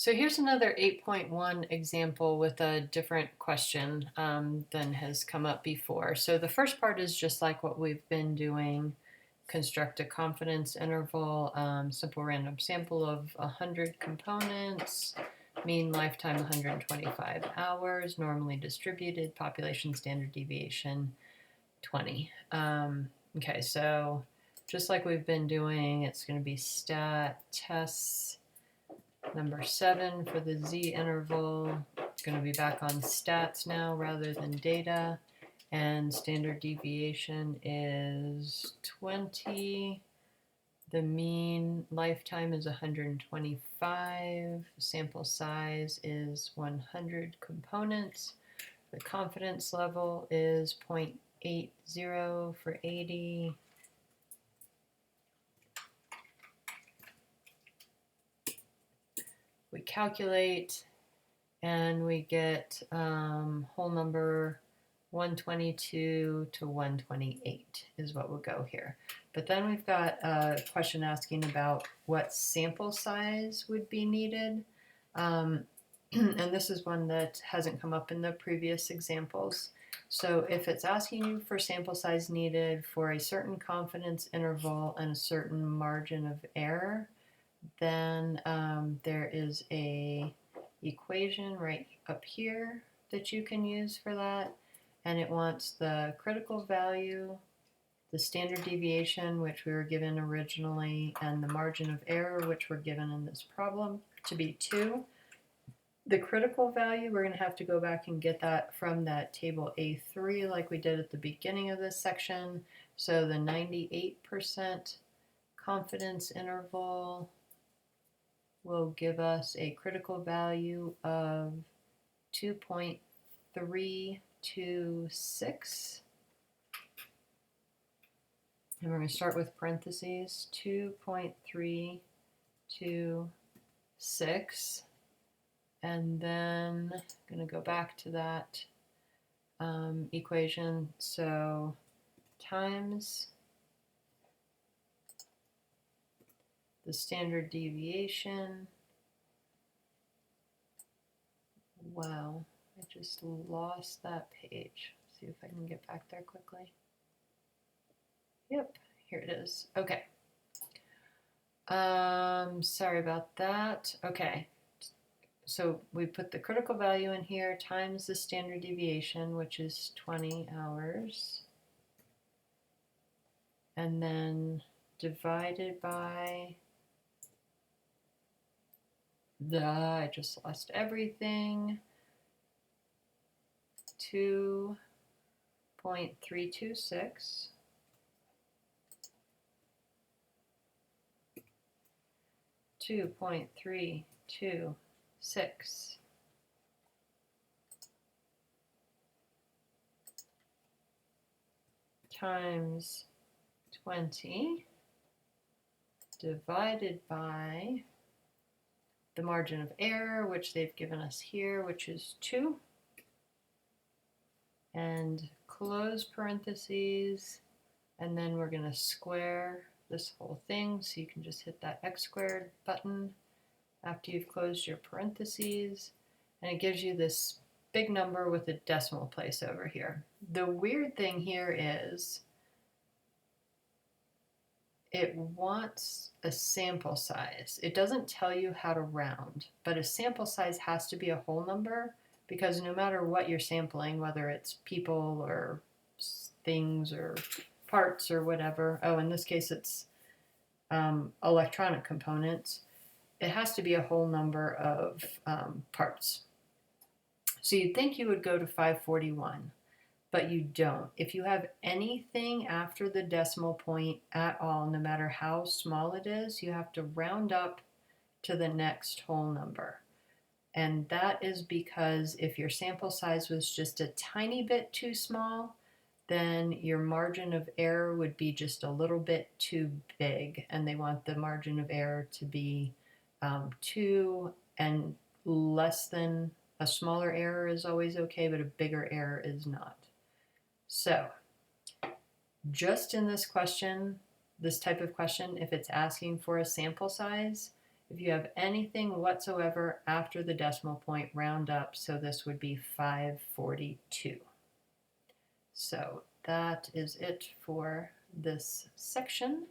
So here's another 8.1 example with a different question than has come up before. So the first part is just like what we've been doing. Construct a confidence interval, simple random sample of 100 components, mean lifetime 125 hours, normally distributed, population standard deviation 20. Okay, so just like we've been doing, it's going to be stat tests number 7 for the z interval. It's going to be back on stats now rather than data. And standard deviation is 20. The mean lifetime is 125. Sample size is 100 components. The confidence level is 0.80 for 80. We calculate and we get whole number 122 to 128 is what will go here. But then we've got a question asking about what sample size would be needed. And this is one that hasn't come up in the previous examples. So if it's asking you for sample size needed for a certain confidence interval and a certain margin of error, then there is a equation right up here that you can use for that, and it wants the critical value, the standard deviation, which we were given originally, and the margin of error, which we're given in this problem, to be 2. The critical value, we're going to have to go back and get that from that table A3 like we did at the beginning of this section. So the 98% confidence interval will give us a critical value of 2.326. And we're going to start with parentheses, 2.326. And then I'm going to go back to that equation. So times the standard deviation. Wow, I just lost that page. See if I can get back there quickly. Yep, here it is. Okay. Sorry about that. Okay. So we put the critical value in here times the standard deviation, which is 20 hours. And then divided by I just lost everything, 2.326 2.326 times 20 divided by the margin of error, which they've given us here, which is 2, and close parentheses, and then we're going to square this whole thing, so you can just hit that x squared button after you've closed your parentheses, and it gives you this big number with a decimal place over here. The weird thing here is it wants a sample size. It doesn't tell you how to round, but a sample size has to be a whole number because no matter what you're sampling, whether it's people or things or parts or whatever, in this case it's electronic components, it has to be a whole number of parts. So you'd think you would go to 541. But you don't. If you have anything after the decimal point at all, no matter how small it is, you have to round up to the next whole number. And that is because if your sample size was just a tiny bit too small, then your margin of error would be just a little bit too big. And they want the margin of error to be 2, and less than a smaller error is always okay, but a bigger error is not. So just in this question, this type of question, if it's asking for a sample size, If you have anything whatsoever after the decimal point, round up. So this would be 542. So that is it for this section.